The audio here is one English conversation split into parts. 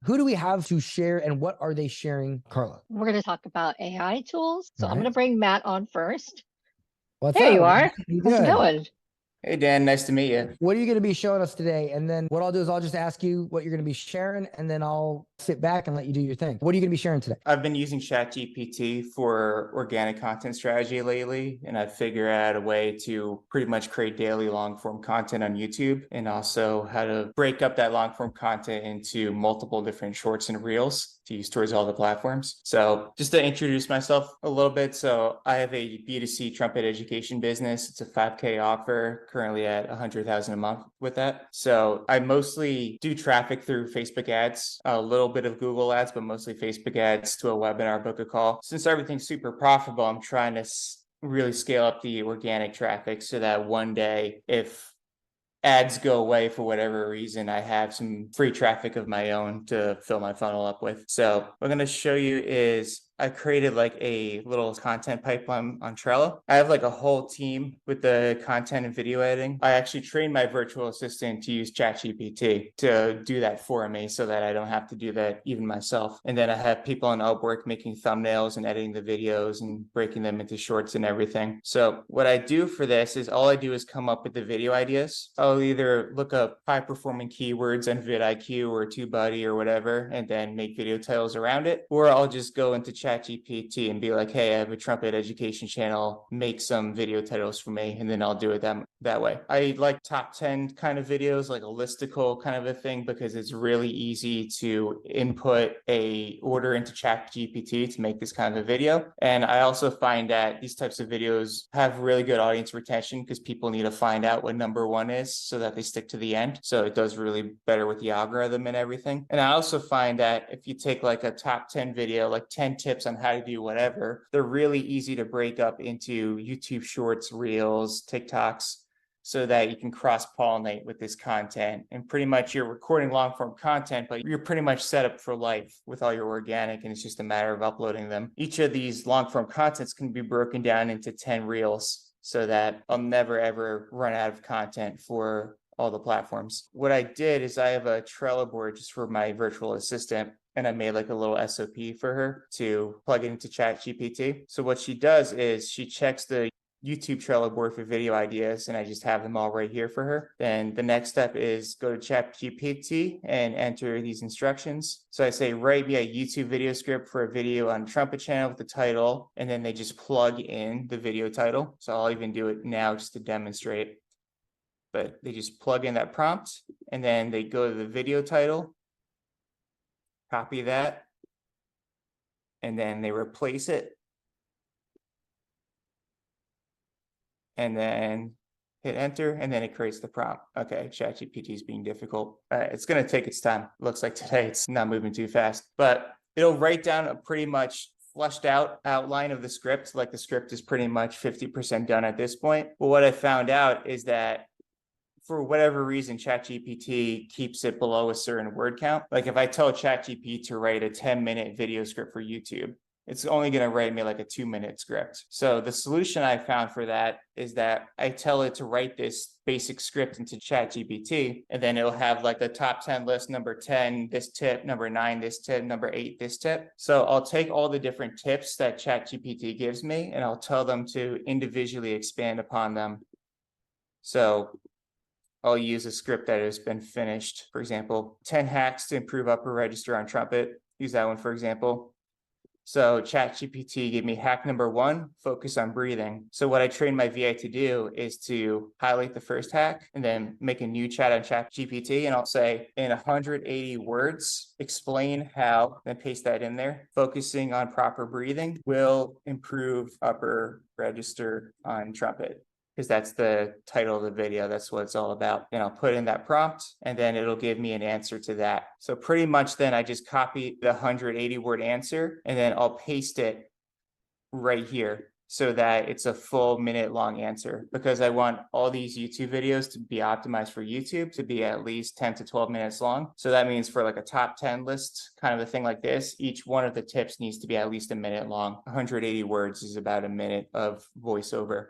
Who do we have to share and what are they sharing, Carla? We're going to talk about AI tools. So All I'm right. going to bring Matt on first. What's There up? you are. How's it Good. going? Hey, Dan, nice to meet you. What are you going to be showing us today? And then what I'll do is I'll just ask you what you're going to be sharing, and then I'll sit back and let you do your thing. What are you going to be sharing today? I've been using ChatGPT for organic content strategy lately, and I've figured out a way to pretty much create daily long form content on YouTube, and also how to break up that long form content into multiple different shorts and reels to use towards all the platforms. So just to introduce myself a little bit. So I have a B2C trumpet education business. It's a 5K offer, currently at 100,000 a month with that. So I mostly do traffic through Facebook ads, a little bit of Google ads, but mostly Facebook ads to a webinar, book a call. Since everything's super profitable, I'm trying to really scale up the organic traffic so that one day, if ads go away for whatever reason, I have some free traffic of my own to fill my funnel up with. So what I'm going to show you is I created like a little content pipeline on Trello. I have like a whole team with the content and video editing. I actually trained my virtual assistant to use ChatGPT to do that for me so that I don't have to do that even myself. And then I have people on Upwork making thumbnails and editing the videos and breaking them into shorts and everything. So what I do for this is all I do is come up with the video ideas. I'll either look up high performing keywords on vidIQ or TubeBuddy or whatever, and then make video titles around it. Or I'll just go into ChatGPT and be like, hey, I have a trumpet education channel, make some video titles for me, and then I'll do it that way. I like top 10 kind of videos, like a listicle kind of a thing, because it's really easy to input a order into ChatGPT to make this kind of a video. And I also find that these types of videos have really good audience retention because people need to find out what number one is so that they stick to the end. So it does really better with the algorithm and everything. And I also find that if you take like a top 10 video, like 10 tips on how to do whatever, they're really easy to break up into YouTube shorts, reels, TikToks, so that you can cross-pollinate with this content. And pretty much you're recording long-form content, but you're pretty much set up for life with all your organic, and it's just a matter of uploading them. Each of these long-form contents can be broken down into 10 reels so that I'll never, ever run out of content for all the platforms. What I did is I have a Trello board just for my virtual assistant, and I made like a little SOP for her to plug it into ChatGPT. So what she does is she checks the YouTube Trello board for video ideas, and I just have them all right here for her. Then the next step is go to ChatGPT and enter these instructions. So I say, write me a YouTube video script for a video on trumpet channel with the title, and then they just plug in the video title. So I'll even do it now just to demonstrate. But they just plug in that prompt, and then they go to the video title, copy that, and then they replace it. And then hit enter, and then it creates the prompt. Okay, ChatGPT is being difficult. It's going to take its time. Looks like today it's not moving too fast, but it'll write down a pretty much fleshed out outline of the script. Like the script is pretty much 50% done at this point. But what I found out is that for whatever reason, ChatGPT keeps it below a certain word count. Like if I tell ChatGPT to write a 10-minute video script for YouTube, it's only going to write me like a 2-minute script. So the solution I found for that is that I tell it to write this basic script into ChatGPT, and then it'll have like the top 10 list, number 10, this tip, number 9, this tip, number 8, this tip. So I'll take all the different tips that ChatGPT gives me, and I'll tell them to individually expand upon them. So I'll use a script that has been finished. For example, 10 hacks to improve upper register on trumpet. Use that one, for example. So ChatGPT gave me hack number 1, focus on breathing. So what I trained my VA to do is to highlight the first hack and then make a new chat on ChatGPT, and I'll say in 180 words, explain how, then paste that in there. Focusing on proper breathing will improve upper register on trumpet, because that's the title of the video. That's what it's all about. And I'll put in that prompt, and then it'll give me an answer to that. So pretty much then I just copy the 180 word answer, and then I'll paste it right here so that it's a full minute long answer, because I want all these YouTube videos to be optimized for YouTube to be at least 10 to 12 minutes long. So that means for like a top 10 list, kind of a thing like this, each one of the tips needs to be at least a minute long. 180 words is about a minute of voiceover.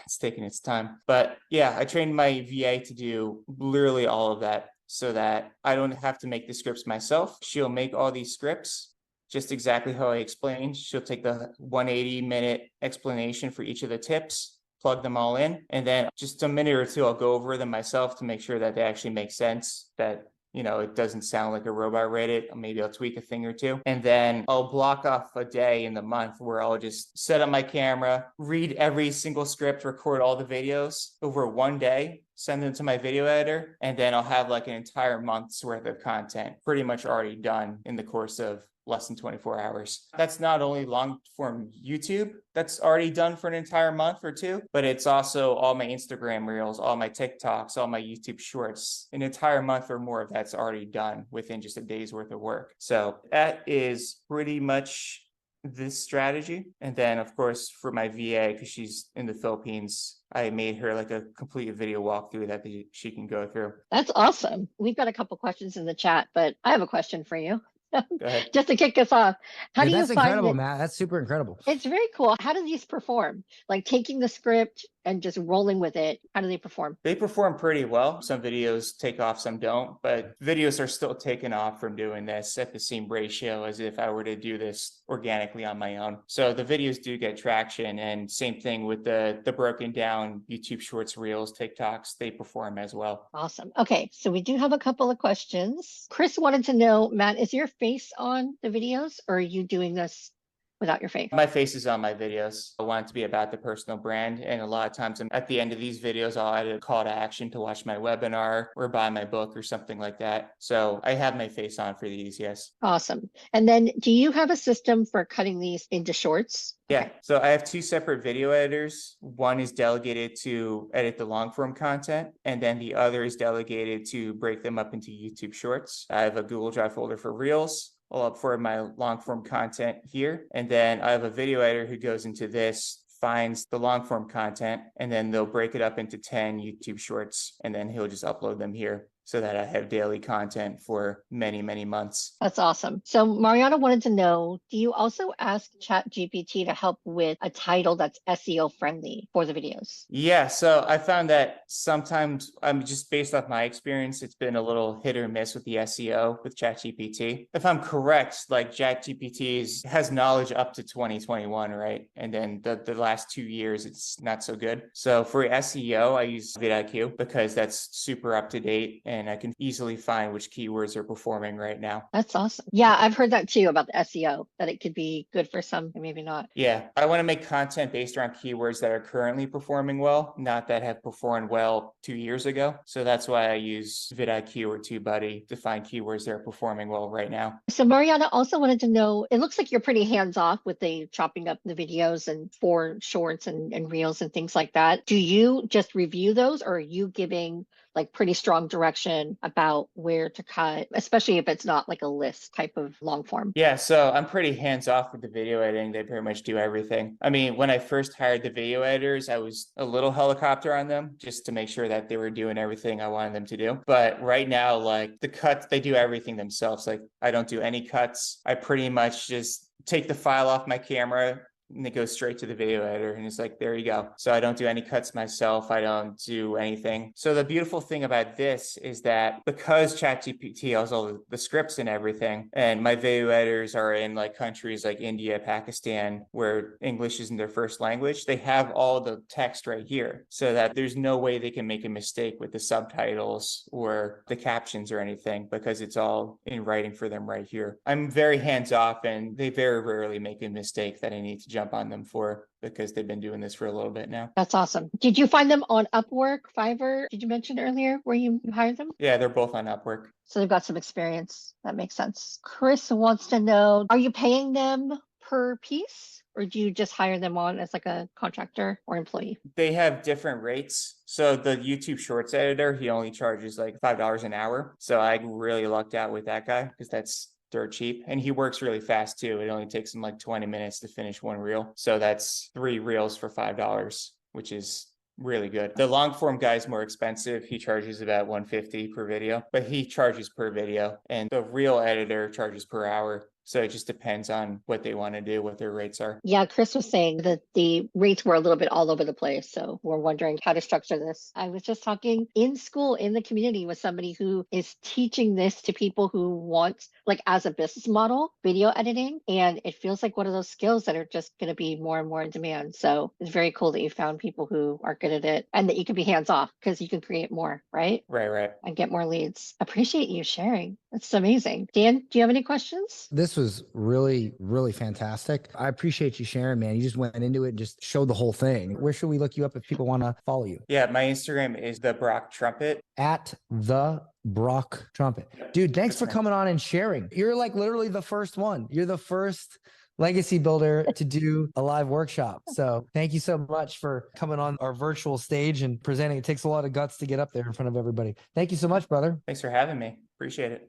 It's taking its time. But yeah, I trained my VA to do literally all of that. so that I don't have to make the scripts myself. She'll make all these scripts just exactly how I explained. She'll take the 180-minute explanation for each of the tips, plug them all in, and then just a minute or two, I'll go over them myself to make sure that they actually make sense, that it doesn't sound like a robot read it. Maybe I'll tweak a thing or two. And then I'll block off a day in the month where I'll just set up my camera, read every single script, record all the videos over one day, send them to my video editor, and then I'll have like an entire month's worth of content pretty much already done in the course of less than 24 hours. That's not only long form YouTube that's already done for an entire month or two, but it's also all my Instagram reels, all my TikToks, all my YouTube shorts. An entire month or more of that's already done within just a day's worth of work. So that is pretty much this strategy. And then of course for my VA, because she's in the Philippines, I made her like a complete video walkthrough that she can go through. That's awesome. We've got a couple questions in the chat, but I have a question for you. Go ahead. Just to kick us off, how do you That's find incredible, that? Matt. That's super incredible. It's very cool. How do these perform? Like taking the script and just rolling with it. How do they perform? They perform pretty well. Some videos take off, some don't, but videos are still taking off from doing this at the same ratio as if I were to do this organically on my own. So the videos do get traction, and same thing with the broken down YouTube Shorts, Reels, TikToks, they perform as well. Awesome. Okay, so we do have a couple of questions. Chris wanted to know, Matt, is your face on the videos, or are you doing this without your face? My face is on my videos. I want it to be about the personal brand. And a lot of times at the end of these videos, I'll add a call to action to watch my webinar or buy my book or something like that. So I have my face on for these, yes. Awesome. And then do you have a system for cutting these into shorts? Yeah, so I have two separate video editors. One is delegated to edit the long form content, and then the other is delegated to break them up into YouTube shorts. I have a Google Drive folder for Reels. I'll upload my long form content here. And then I have a video editor who goes into this, finds the long form content, and then they'll break it up into 10 YouTube shorts, and then he'll just upload them here, so that I have daily content for many, many months. That's awesome. So Mariana wanted to know, do you also ask ChatGPT to help with a title that's SEO friendly for the videos? Yeah, so I found that sometimes, just based off my experience, it's been a little hit or miss with the SEO with ChatGPT. If I'm correct, like ChatGPT has knowledge up to 2021, right? And then the last 2 years, it's not so good. So for SEO, I use vidIQ because that's super up to date, and I can easily find which keywords are performing right now. That's awesome. Yeah, I've heard that too about the SEO, that it could be good for some and maybe not. Yeah, I want to make content based around keywords that are currently performing well, not that have performed well 2 years ago. So that's why I use vidIQ or TubeBuddy to find keywords that are performing well right now. So Mariana also wanted to know, it looks like you're pretty hands-off with the chopping up the videos and for shorts and reels and things like that. Do you just review those, or are you giving like pretty strong direction about where to cut, especially if it's not like a list type of long form? Yeah, so I'm pretty hands off with the video editing. They pretty much do everything. I mean, when I first hired the video editors, I was a little helicopter on them just to make sure that they were doing everything I wanted them to do. But right now, like the cuts, they do everything themselves. Like I don't do any cuts. I pretty much just take the file off my camera, and it goes straight to the video editor, and it's like, there you go. So I don't do any cuts myself. I don't do anything. So the beautiful thing about this is that because ChatGPT has all the scripts and everything, and my video editors are in like countries like India, Pakistan, where English isn't their first language, they have all the text right here, so that there's no way they can make a mistake with the subtitles or the captions or anything, because it's all in writing for them right here. I'm very hands off, and they very rarely make a mistake that I need to jump on them for, because they've been doing this for a little bit now. That's awesome. Did you find them on Upwork, Fiverr? Did you mention earlier where you hired them? Yeah, they're both on Upwork. So they've got some experience. That makes sense. Chris wants to know, are you paying them per piece, or do you just hire them on as like a contractor or employee? They have different rates. So the YouTube Shorts editor, he only charges like $5 an hour. So I really lucked out with that guy, because that's dirt cheap, and he works really fast too. It only takes him like 20 minutes to finish one reel. So that's 3 reels for $5, which is really good. The long form guy is more expensive. He charges about $150 per video, but he charges per video, and the reel editor charges per hour. So it just depends on what they want to do, what their rates are. Yeah, Chris was saying that the rates were a little bit all over the place. So we're wondering how to structure this. I was just talking in school, in the community, with somebody who is teaching this to people who want, like, as a business model, video editing. And it feels like one of those skills that are just going to be more and more in demand. So it's very cool that you found people who are good at it and that you can be hands off because you can create more, right? Right. And get more leads. Appreciate you sharing. That's amazing. Dan, do you have any questions? This was really, really fantastic. I appreciate you sharing, man. You just went into it and just showed the whole thing. Where should we look you up if people want to follow you? Yeah, my Instagram is the Brock Trumpet. At the Brock Trumpet. Dude, thanks for coming on and sharing. You're like literally the first one. You're the first legacy builder to do a live workshop. So thank you so much for coming on our virtual stage and presenting. It takes a lot of guts to get up there in front of everybody. Thank you so much, brother. Thanks for having me. Appreciate it.